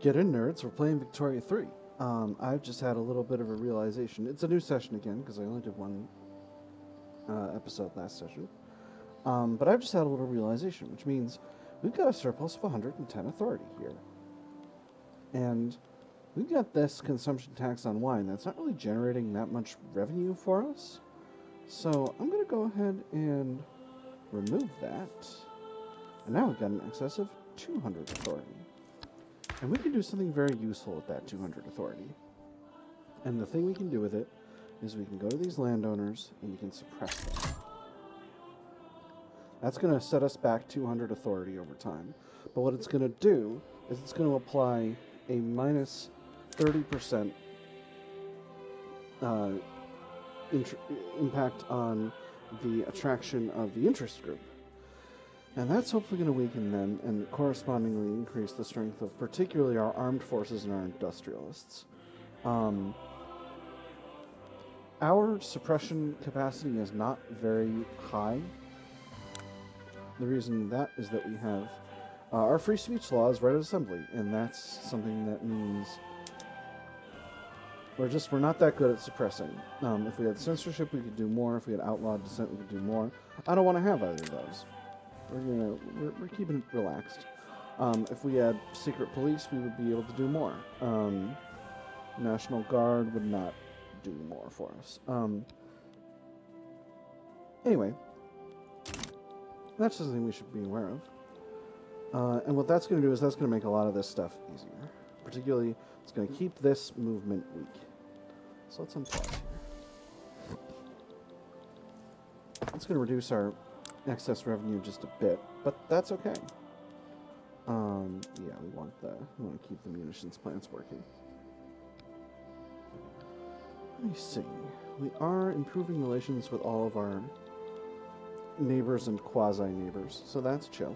Get in, nerds. We're playing Victoria 3. I've just had a little bit of a realization. It's a new session again, because I only did one episode last session. But I've just had a little realization, which means we've got a surplus of 110 authority here. And we've got this consumption tax on wine that's not really generating that much revenue for us. So I'm going to go ahead and remove that. And now we've got an excess of 200 authority. And we can do something very useful with that 200 authority. And the thing we can do with it is we can go to these landowners and we can suppress them. That's going to set us back 200 authority over time. But what it's going to do is it's going to apply a minus 30% impact on the attraction of the interest group. And that's hopefully going to weaken them and correspondingly increase the strength of particularly our armed forces and our industrialists. Our suppression capacity is not very high. The reason that is that we have our free speech law is right of assembly, and that's something that means we're not that good at suppressing. If we had censorship, we could do more. If we had outlawed dissent, we could do more. I don't want to have either of those. We're keeping it relaxed. If we had secret police, we would be able to do more. National Guard would not do more for us. Anyway, that's something we should be aware of. And what that's going to do is that's going to make a lot of this stuff easier. Particularly, it's going to keep this movement weak. So let's unpause here. It's going to reduce our excess revenue just a bit, but that's okay. Yeah, we want to keep the munitions plants working. Let me see. We are improving relations with all of our neighbors and quasi-neighbors, so that's chill.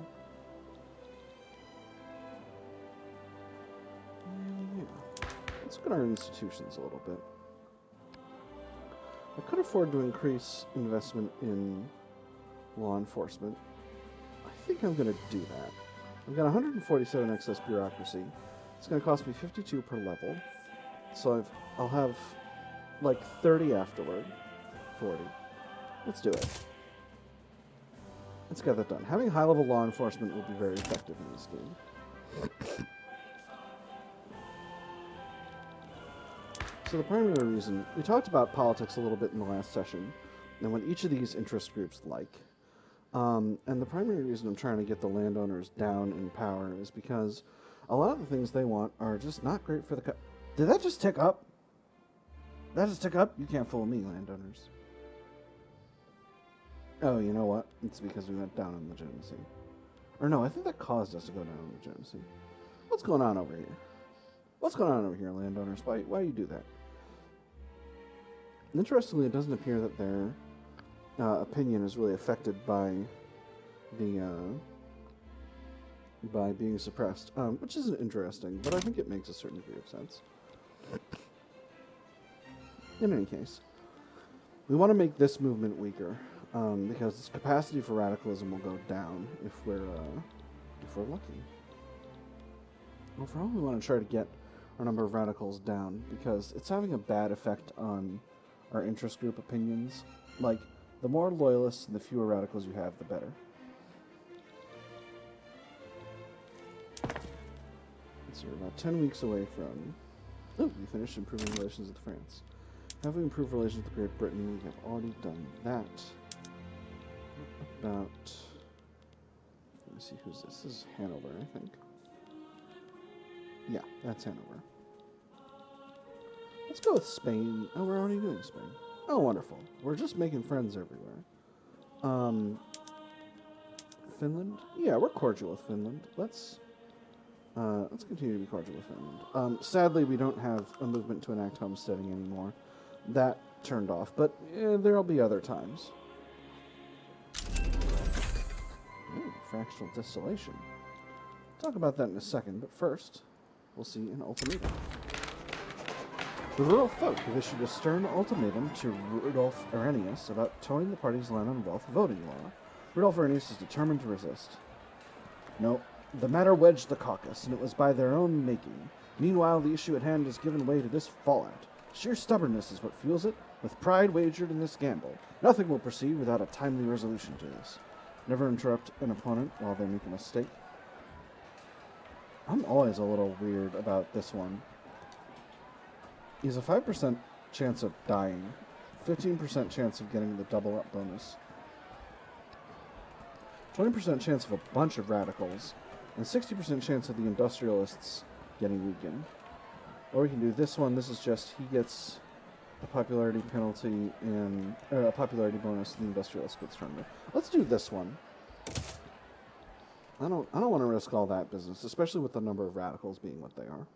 Yeah. Let's look at our institutions a little bit. I could afford to increase investment in law enforcement. I think I'm going to do that. I've got 147 excess bureaucracy. It's going to cost me 52 per level. So I'll have like 30 afterward. 40. Let's do it. Let's get that done. Having high-level law enforcement will be very effective in this game. So the primary reason, we talked about politics a little bit in the last session, and what each of these interest groups like. And the primary reason I'm trying to get the landowners down in power is because a lot of the things they want are just not great for the Did that just tick up? That just tick up? You can't fool me, landowners. Oh, you know what? It's because we went down in legitimacy. Or no, I think that caused us to go down in legitimacy. What's going on over here? What's going on over here, landowners? Why you do that? Interestingly, it doesn't appear that their opinion is really affected by the by being suppressed, which isn't interesting, but I think it makes a certain degree of sense. In any case, we want to make this movement weaker because its capacity for radicalism will go down if we're lucky. Overall, we want to try to get our number of radicals down because it's having a bad effect on our interest group opinions. Like, the more loyalists and the fewer radicals you have, the better. So we're about 10 weeks away from... Oh, we finished improving relations with France. Have we improved relations with Great Britain? We have already done that. What about... Let me see, who's this? This is Hanover, I think. Yeah, that's Hanover. Let's go with Spain. Oh, we're already doing Spain. Oh, wonderful. We're just making friends everywhere. Finland? Yeah, we're cordial with Finland. Let's continue to be cordial with Finland. Sadly, we don't have a movement to enact homesteading anymore. That turned off, but there'll be other times. Ooh, fractional distillation. Talk about that in a second, but first, we'll see an ultimatum. The rural folk have issued a stern ultimatum to Rudolf Arrhenius about towing the party's land and wealth voting law. Rudolf Arrhenius is determined to resist. Nope, The matter wedged the caucus, and it was by their own making. Meanwhile, the issue at hand has given way to this fallout. Sheer stubbornness is what fuels it, with pride wagered in this gamble. Nothing will proceed without a timely resolution to this. Never interrupt an opponent while they make a mistake. I'm always a little weird about this one. He has a 5% chance of dying, 15% chance of getting the double up bonus, 20% chance of a bunch of radicals, and 60% chance of the industrialists getting weakened. Or we can do this one. This is just he gets a popularity penalty and a popularity bonus, and the industrialist gets turned. Let's do this one. I don't want to risk all that business, especially with the number of radicals being what they are.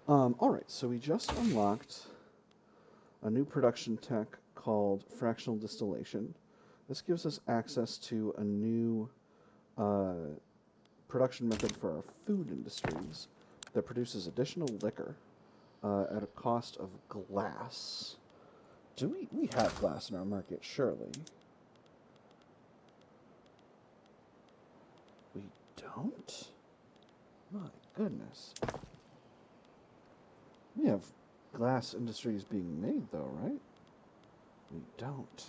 All right, so we just unlocked a new production tech called fractional distillation. This gives us access to a new production method for our food industries that produces additional liquor at a cost of glass. We have glass in our market, surely? We don't? My goodness. We have glass industries being made, though, right? We don't.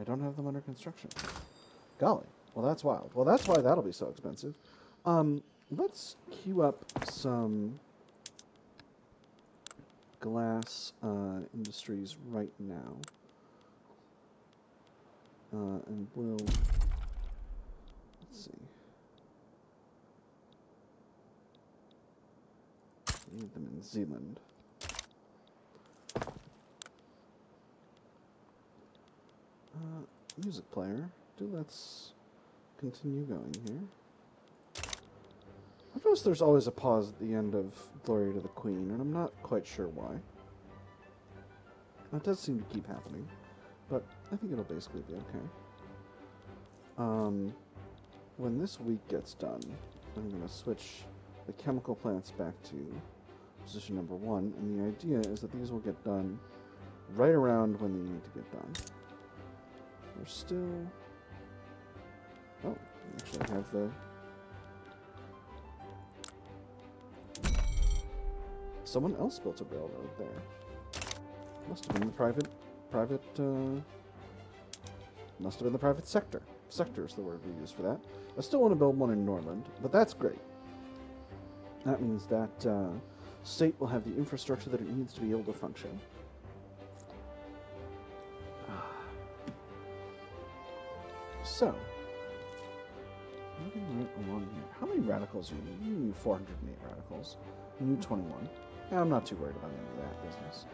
I don't have them under construction. Golly. Well, that's wild. Well, that's why that'll be so expensive. Let's queue up some glass industries right now. And we'll... Let's see. We need them in Zealand. Music player. Let's continue going here. I've noticed there's always a pause at the end of Glory to the Queen, and I'm not quite sure why. That does seem to keep happening, but I think it'll basically be okay. When this week gets done, I'm going to switch the chemical plants back to position number 1, and the idea is that these will get done right around when they need to get done. We're still... Oh, we actually have the... Someone else built a railroad there. Must have been the private must have been the private sector. Sector is the word we use for that. I still want to build one in Norland, but that's great. That means that state will have the infrastructure that it needs to be able to function. So, moving right along here. How many radicals do you need? You need 408 radicals. You need 21. Yeah, I'm not too worried about any of that business.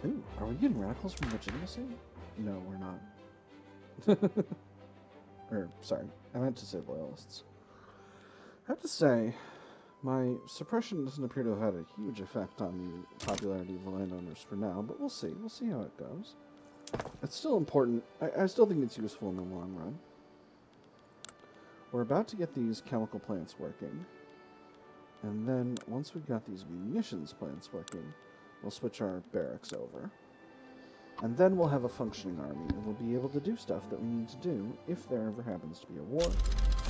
Ooh, are we getting radicals from legitimacy? No, we're not. Sorry, I meant to say loyalists. I have to say, my suppression doesn't appear to have had a huge effect on the popularity of the landowners for now, but we'll see. We'll see how it goes. It's still important. I still think it's useful in the long run. We're about to get these chemical plants working. And then, once we've got these munitions plants working, we'll switch our barracks over. And then we'll have a functioning army, and we'll be able to do stuff that we need to do if there ever happens to be a war,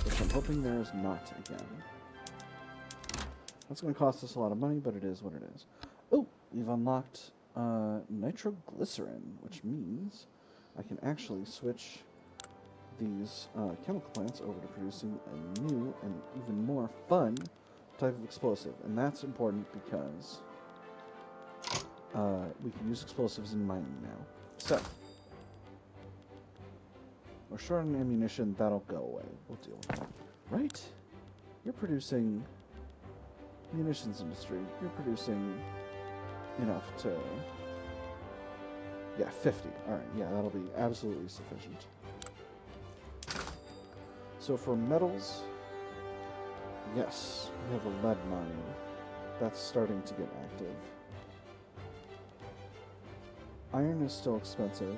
which I'm hoping there is not again. That's going to cost us a lot of money, but it is what it is. Oh, we've unlocked nitroglycerin, which means I can actually switch these chemical plants over to producing a new and even more fun type of explosive. And that's important because we can use explosives in mining now. So, we're short on ammunition, that'll go away. We'll deal with that. Right? You're producing munitions industry. You're producing enough to... Yeah, 50. Alright, yeah, that'll be absolutely sufficient. So for metals, yes, we have a lead mine. That's starting to get active. Iron is still expensive.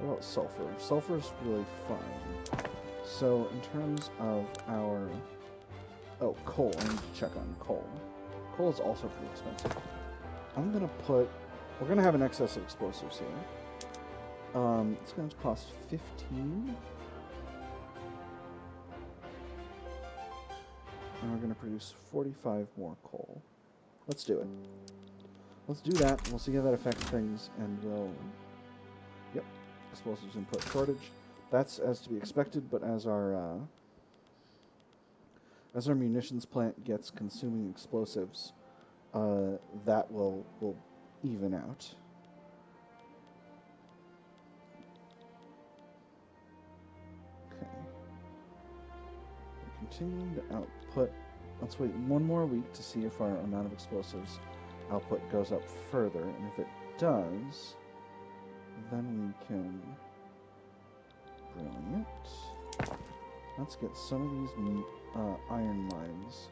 What about sulfur? Sulfur's really fine. So in terms of our... Oh, coal. I need to check on coal. Coal is also pretty expensive. I'm going to put... We're going to have an excess of explosives here. It's going to cost 15. And we're going to produce 45 more coal. Let's do it. Let's do that. We'll see how that affects things, and we'll... Yep. Explosives input shortage. That's as to be expected, but as our munitions plant gets consuming explosives, that will even out. Okay. We're continuing to output. Let's wait one more week to see if our amount of explosives output goes up further, and if it does, then we can... Brilliant. Let's get some of these iron mines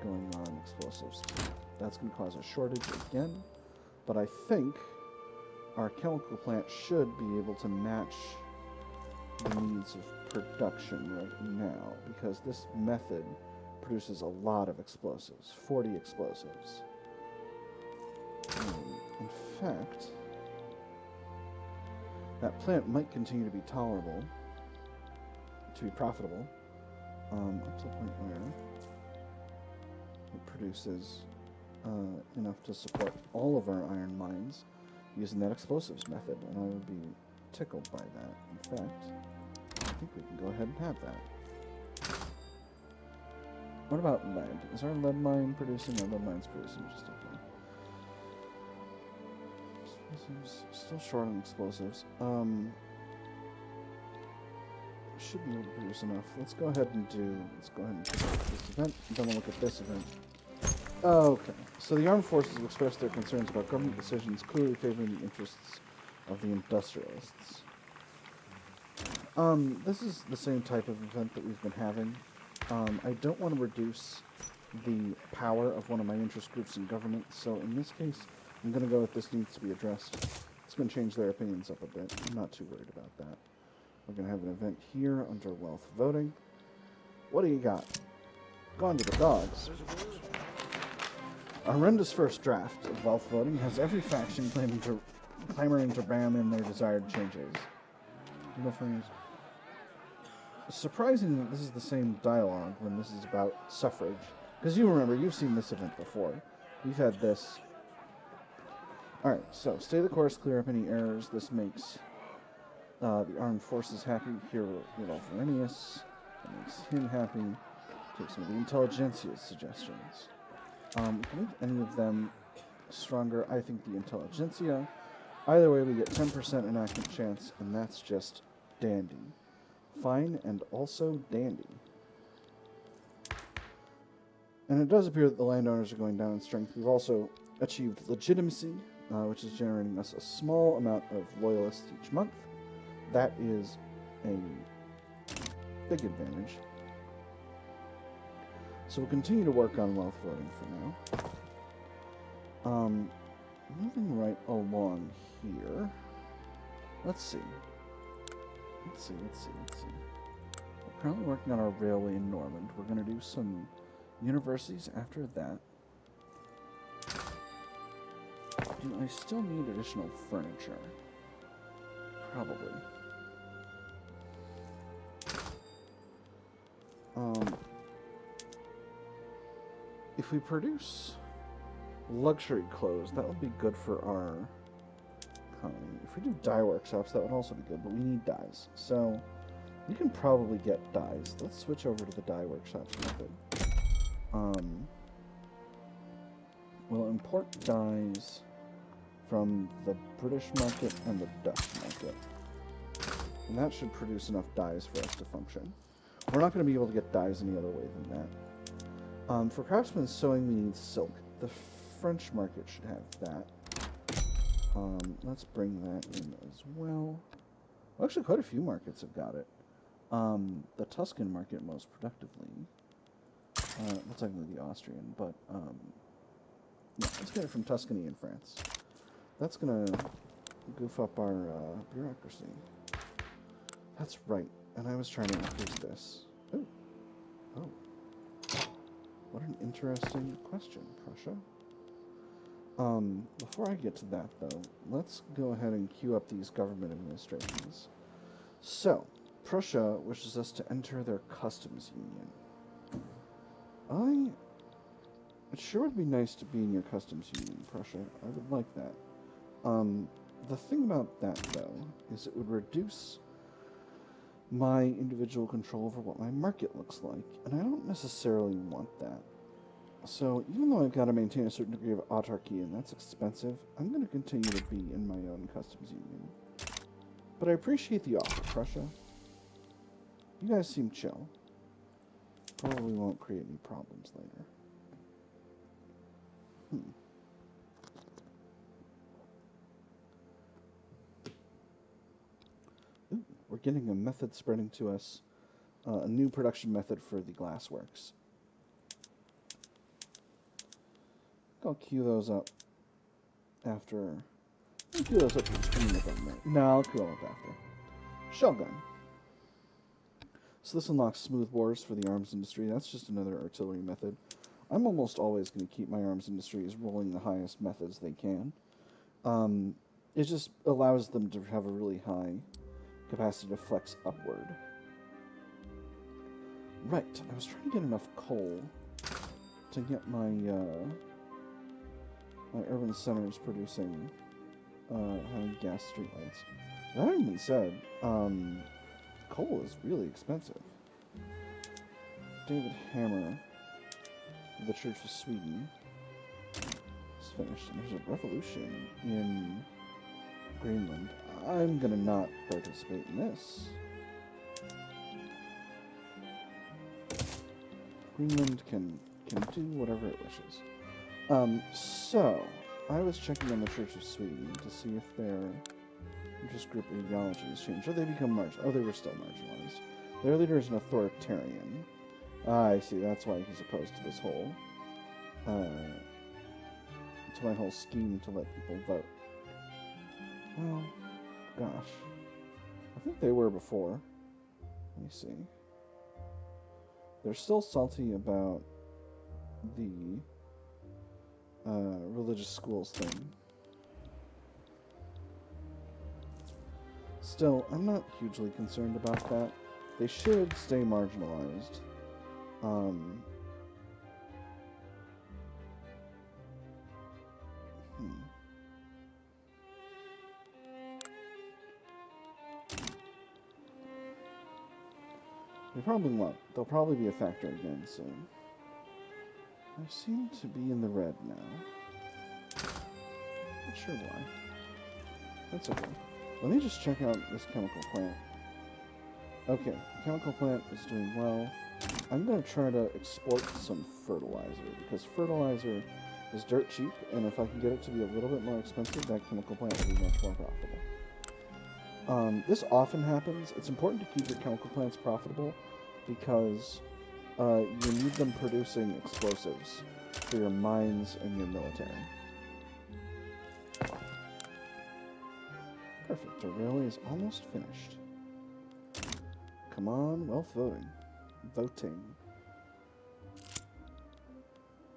going on explosives. That's going to cause a shortage again, but I think our chemical plant should be able to match the needs of production right now, because this method produces a lot of explosives, 40 explosives. In fact, that plant might continue to be tolerable, to be profitable, up to the point where it produces enough to support all of our iron mines using that explosives method, and I would be tickled by that. In fact, I think we can go ahead and have that. What about lead? Is our lead mine producing? Our lead mine's producing just okay. Still short on explosives. Should be able to produce enough. Let's go ahead and pick up this event, and then we'll look at this event. Okay, so the armed forces have expressed their concerns about government decisions clearly favoring the interests of the industrialists. This is the same type of event that we've been having. I don't want to reduce the power of one of my interest groups in government, so in this case, I'm going to go with this needs to be addressed. It's going to change their opinions up a bit. I'm not too worried about that. We're going to have an event here under wealth voting. What do you got? Gone to the dogs. A horrendous first draft of wealth voting has every faction clamoring to ram in their desired changes. Surprising that this is the same dialogue when this is about suffrage. Because you remember, you've seen this event before. We've had this. Alright, so stay the course, clear up any errors. This makes the armed forces happy. Here, Rudolph Arrhenius. That makes him happy. Take some of the intelligentsia's suggestions. We can make any of them stronger. I think the intelligentsia. Either way, we get 10% enactment chance, and that's just dandy. Fine, and also dandy. And it does appear that the landowners are going down in strength. We've also achieved legitimacy, which is generating us a small amount of loyalists each month. That is a big advantage. So we'll continue to work on wealth voting for now. Moving right along here. Let's see. We're currently working on our railway in Norland. We're going to do some universities after that. Do I still need additional furniture? Probably. If we produce luxury clothes, that would be good for our economy. If we do dye workshops, that would also be good, but we need dyes. So we can probably get dyes. Let's switch over to the dye workshops method. We'll import dyes from the British market and the Dutch market. And that should produce enough dyes for us to function. We're not going to be able to get dyes any other way than that. For craftsman sewing, we need silk. The French market should have that. Let's bring that in as well. Actually, quite a few markets have got it. The Tuscan market most productively. Well, technically the Austrian, but yeah, let's get it from Tuscany in France. That's gonna goof up our bureaucracy. That's right, and I was trying to increase this. Ooh. Oh. What an interesting question, Prussia. Before I get to that, though, let's go ahead and queue up these government administrations. So, Prussia wishes us to enter their customs union. It sure would be nice to be in your customs union, Prussia. I would like that. The thing about that, though, is it would reduce my individual control over what my market looks like, and I don't necessarily want that. So, even though I've got to maintain a certain degree of autarky, and that's expensive, I'm going to continue to be in my own customs union. But I appreciate the offer, Prussia. You guys seem chill. Probably won't create any problems later. Ooh, we're getting a method spreading to us. A new production method for the glassworks. I'll queue those up after. I'll queue those up for screen with them. No, I'll queue them up after. Shellgun. So this unlocks smooth bores for the arms industry. That's just another artillery method. I'm almost always going to keep my arms industries rolling the highest methods they can. It just allows them to have a really high capacity to flex upward. Right, I was trying to get enough coal to get my my urban centers producing having gas streetlights. That having been said, coal is really expensive. David Hammer, the Church of Sweden, is finished. And there's a revolution in Greenland. I'm gonna not participate in this. Greenland can do whatever it wishes. So, I was checking on the Church of Sweden to see if their interest group ideology has changed, or they become marginalized. Oh, they were still marginalized. Their leader is an authoritarian. I see, that's why he's opposed to this whole, to my whole scheme to let people vote. Well, gosh. I think they were before. Let me see. They're still salty about the religious schools thing. Still, I'm not hugely concerned about that. They should stay marginalized. They probably won't. They'll probably be a factor again soon. I seem to be in the red now. Not sure why. That's okay. Let me just check out this chemical plant. Okay, the chemical plant is doing well. I'm going to try to export some fertilizer, because fertilizer is dirt cheap, and if I can get it to be a little bit more expensive, that chemical plant will be much more profitable. This often happens. It's important to keep your chemical plants profitable, because you need them producing explosives for your mines and your military. Perfect. The railway is almost finished. Come on, wealth voting. Voting.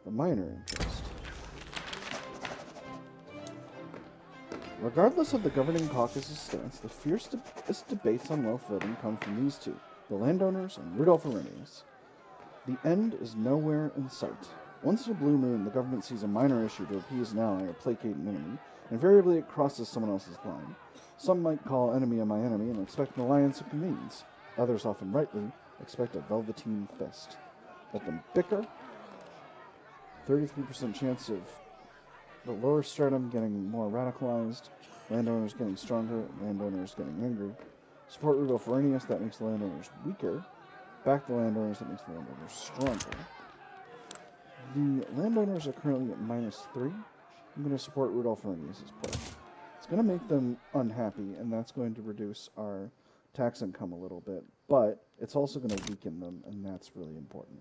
The minor interest. Regardless of the governing caucus's stance, the fiercest debates on wealth voting come from these two, the landowners and Rudolf Arrhenius. The end is nowhere in sight. Once in a blue moon, the government sees a minor issue to appease an ally or placate an enemy. Invariably, it crosses someone else's line. Some might call enemy my enemy and expect an alliance of convenience. Others, often rightly, expect a velveteen fist. Let them bicker. 33% chance of the lower stratum getting more radicalized, landowners getting stronger, landowners getting angry. Support Rudolf Arrhenius, that makes the landowners weaker. Back the landowners, that makes the landowners stronger. The landowners are currently at -3. I'm going to support Rudolf Arrhenius' push. It's going to make them unhappy, and that's going to reduce our tax income a little bit, but it's also going to weaken them, and that's really important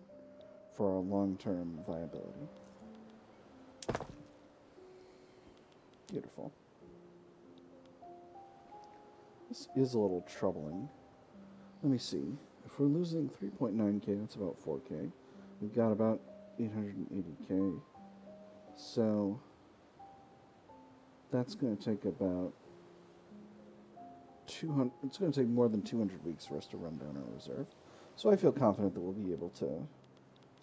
for our long-term viability. Beautiful. This is a little troubling. Let me see. If we're losing 3.9k, that's about 4k. We've got about 880k. So that's going to take about 200. It's going to take more than 200 weeks for us to run down our reserve. So I feel confident that we'll be able to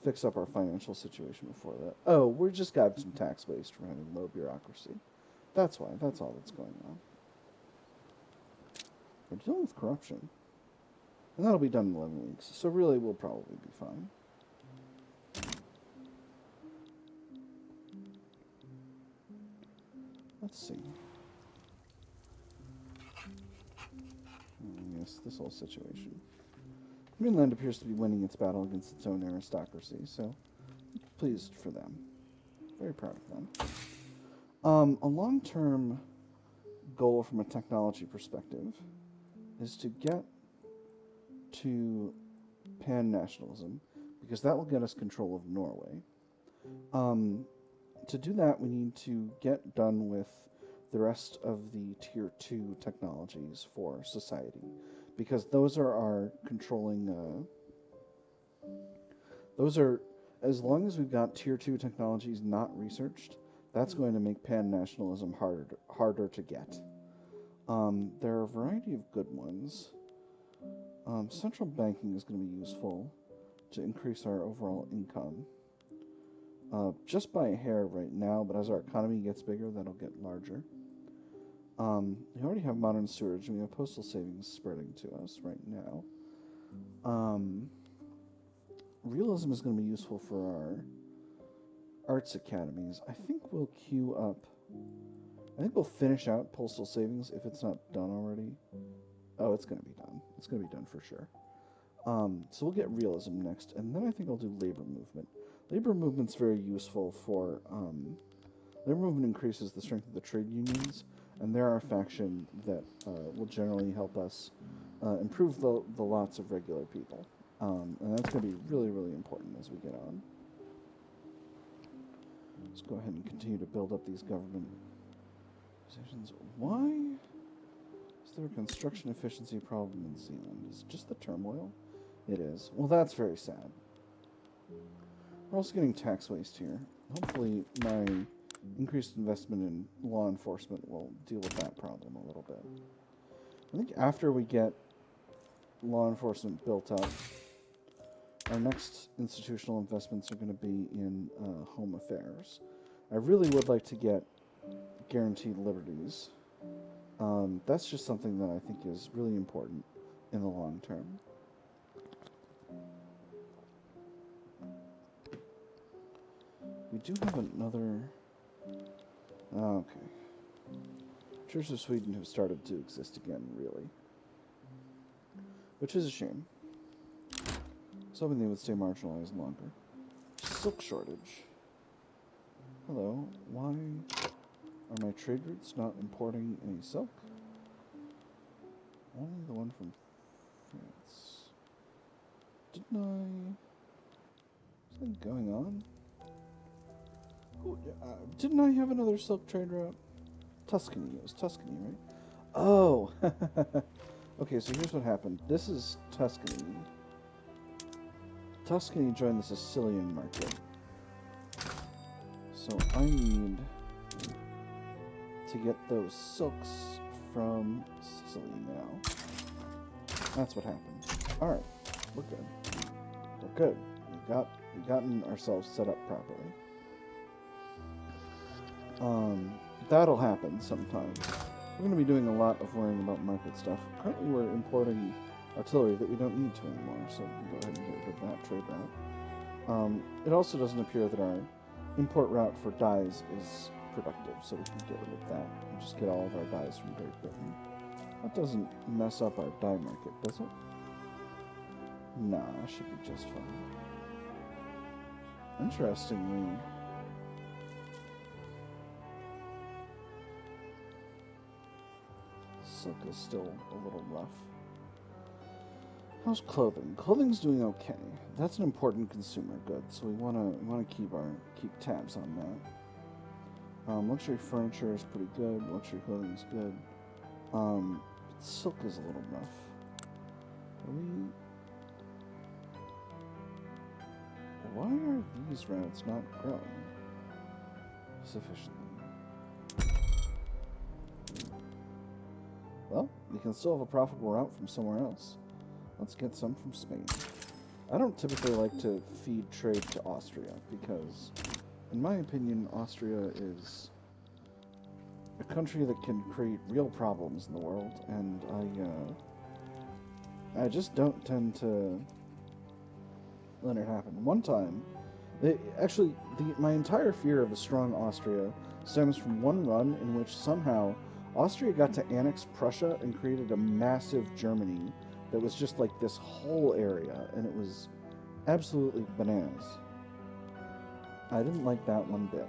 fix up our financial situation before that. Oh, we just got some tax waste from having low bureaucracy. That's why. That's all that's going on. We're dealing with corruption. And that'll be done in 11 weeks. So really, we'll probably be fine. Let's see. Yes, this whole situation. Greenland appears to be winning its battle against its own aristocracy, so pleased for them. Very proud of them. A long-term goal from a technology perspective is to get to pan-nationalism, because that will get us control of Norway. To do that, we need to get done with the rest of the Tier 2 technologies for society, because those are our controlling... as long as we've got Tier 2 technologies not researched, that's going to make pan-nationalism harder to get. There are a variety of good ones. Central banking is going to be useful to increase our overall income. Just by a hair right now, but as our economy gets bigger, that'll get larger. We already have modern sewage, and we have postal savings spreading to us right now. Realism is going to be useful for our arts academies. I think we'll queue up... I think we'll finish out postal savings if it's not done already. Oh, it's going to be done. It's going to be done for sure. So we'll get realism next, and then I think I'll do labor movement. Labor movement's very useful for... labor movement increases the strength of the trade unions, and they're our faction that will generally help us improve the lots of regular people. And that's going to be really, really important as we get on. Let's go ahead and continue to build up these government positions. Why is there a construction efficiency problem in Zealand? Is it just the turmoil? It is. Well, that's very sad. We're also getting tax waste here. Hopefully my increased investment in law enforcement will deal with that problem a little bit. I think after we get law enforcement built up, our next institutional investments are going to be in home affairs. I really would like to get guaranteed liberties. That's just something that I think is really important in the long term. We do have another... Okay. Church of Sweden have started to exist again, really. Which is a shame. I was hoping they would stay marginalized longer. Silk shortage. Hello, why are my trade routes not importing any silk? Only the one from France. Didn't I... Is something going on? Didn't I have another silk trade route? Tuscany. It was Tuscany, right? Oh! Okay, so here's what happened. This is Tuscany. Tuscany joined the Sicilian market. So I need to get those silks from Sicily now. That's what happened. Alright, we're good. We're good. We've gotten ourselves set up properly. That'll happen sometime. We're going to be doing a lot of worrying about market stuff. Currently we're importing artillery that we don't need to anymore, so we can go ahead and get rid of that trade route. It also doesn't appear that our import route for dyes is productive, so we can get rid of that and just get all of our dyes from Great Britain. That doesn't mess up our dye market, does it? Nah, it should be just fine. Interestingly, silk is still a little rough. How's clothing? Clothing's doing okay. That's an important consumer good, so we wanna keep tabs on that. Luxury furniture is pretty good. Luxury clothing is good. Silk is a little rough. Why are these routes not growing sufficiently? We can still have a profitable route from somewhere else. Let's get some from Spain. I don't typically like to feed trade to Austria because, in my opinion, Austria is a country that can create real problems in the world, and I just don't tend to let it happen. One time, my entire fear of a strong Austria stems from one run in which somehow Austria got to annex Prussia and created a massive Germany that was just like this whole area, and it was absolutely bananas. I didn't like that one bit.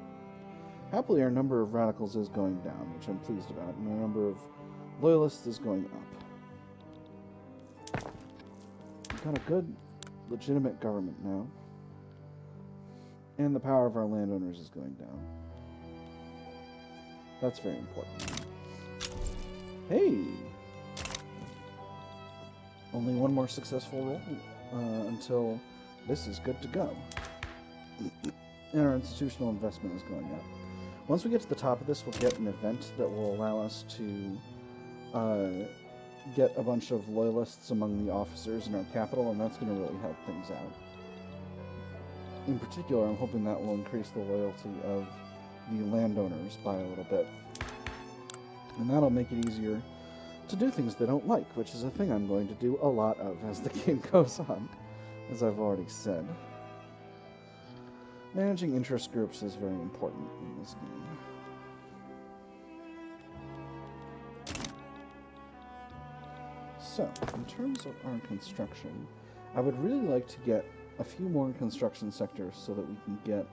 Happily, our number of radicals is going down, which I'm pleased about, and our number of loyalists is going up. We've got a good, legitimate government now. And the power of our landowners is going down. That's very important. Hey! Only one more successful roll until this is good to go. And our institutional investment is going up. Once we get to the top of this, we'll get an event that will allow us to get a bunch of loyalists among the officers in our capital, and that's going to really help things out. In particular, I'm hoping that will increase the loyalty of the landowners by a little bit. And that'll make it easier to do things they don't like, which is a thing I'm going to do a lot of as the game goes on, as I've already said. Managing interest groups is very important in this game. So, in terms of our construction, I would really like to get a few more construction sectors so that we can get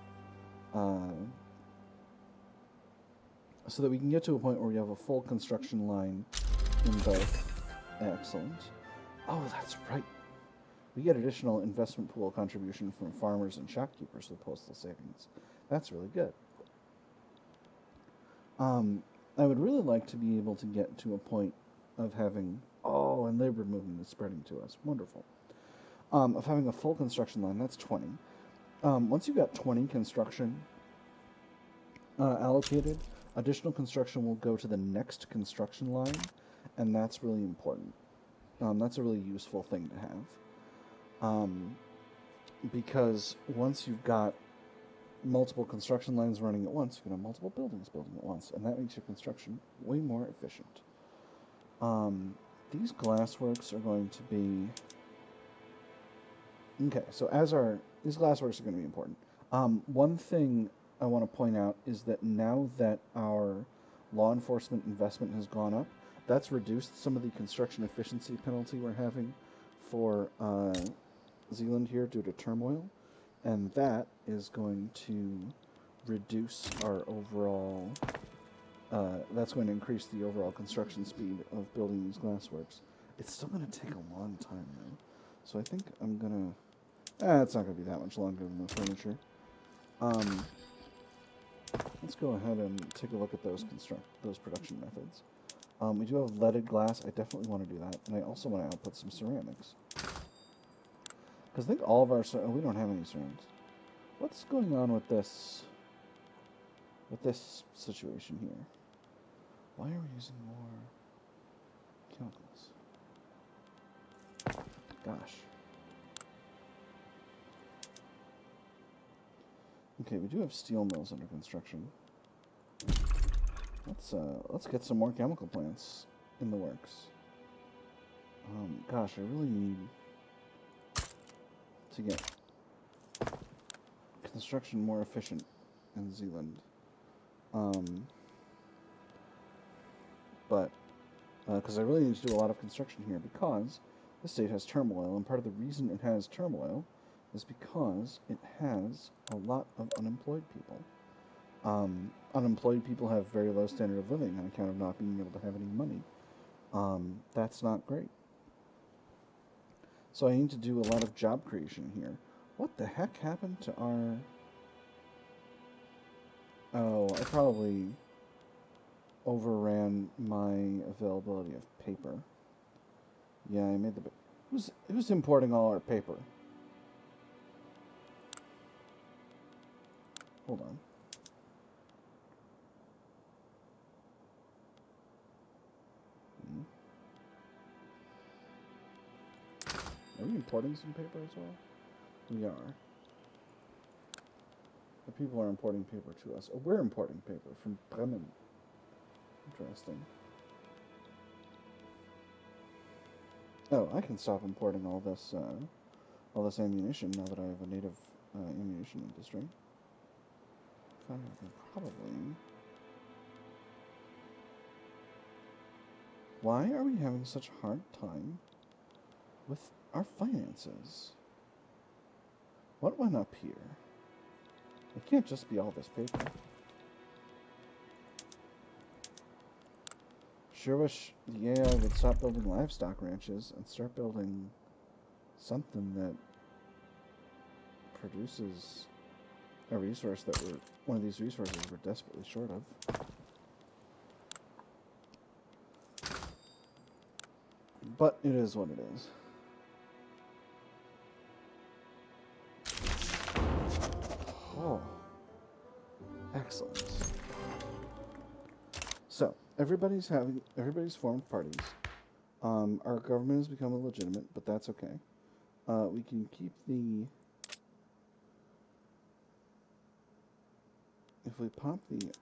to a point where we have a full construction line in both. Excellent. Oh, that's right. We get additional investment pool contribution from farmers and shopkeepers with postal savings. That's really good. I would really like to be able to get to a point of having... Oh, and labor movement is spreading to us. Wonderful. Of having a full construction line. That's 20. Once you've got 20 construction allocated, additional construction will go to the next construction line, and that's really important. That's a really useful thing to have. Because once you've got multiple construction lines running at once, you can have multiple buildings building at once, and that makes your construction way more efficient. These glassworks are going to be... Okay, so these glassworks are going to be important. One thing I want to point out is that now that our law enforcement investment has gone up, that's reduced some of the construction efficiency penalty we're having for Zealand here due to turmoil, and that is going to reduce our overall... that's going to increase the overall construction speed of building these glassworks. It's still going to take a long time, though. So I think I'm going to... it's not going to be that much longer than the furniture. Let's go ahead and take a look at those production methods. We do have leaded glass. I definitely want to do that. And I also want to output some ceramics. Because I think all of our... we don't have any ceramics. What's going on with this situation here? Why are we using more chemicals? Gosh. Okay, we do have steel mills under construction. Let's get some more chemical plants in the works. Gosh, I really need to get construction more efficient in Zealand. Because I really need to do a lot of construction here because the state has turmoil, and part of the reason it has turmoil is because it has a lot of unemployed people. Unemployed people have very low standard of living on account of not being able to have any money. That's not great. So I need to do a lot of job creation here. What the heck happened to our... Oh, I probably overran my availability of paper. Yeah, I made the... Who's importing all our paper? Hold on. Are we importing some paper as well? We are. The people are importing paper to us. Oh, we're importing paper from Bremen. Interesting. Oh, I can stop importing all this ammunition now that I have a native ammunition industry. I can probably. Why are we having such a hard time with our finances? What went up here? It can't just be all this paper. Sure wish the AI would stop building livestock ranches and start building something that produces a resource that one of these resources we're desperately short of. But it is what it is. Oh, excellent. So everybody's formed parties. Our government has become illegitimate, but that's okay. We can keep the. If we pop the.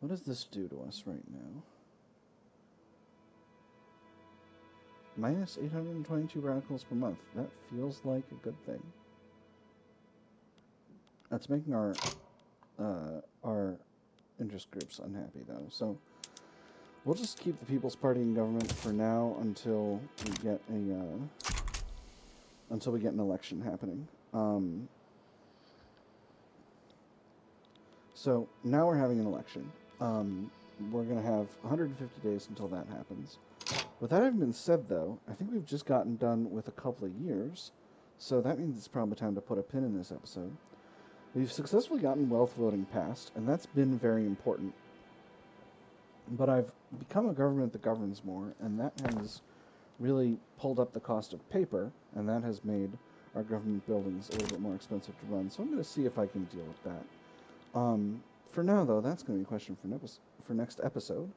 What does this do to us right now? Minus 822 radicals per month. That feels like a good thing. That's making our interest groups unhappy, though. So we'll just keep the People's Party in government for now until we get an election happening. So now we're having an election. We're going to have 150 days until that happens. With that having been said, though, I think we've just gotten done with a couple of years, so that means it's probably time to put a pin in this episode. We've successfully gotten wealth voting passed, and that's been very important. But I've become a government that governs more, and that has really pulled up the cost of paper, and that has made our government buildings a little bit more expensive to run. So I'm going to see if I can deal with that. For now, though, that's going to be a question for next episode.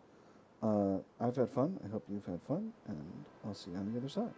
I've had fun. I hope you've had fun, and I'll see you on the other side.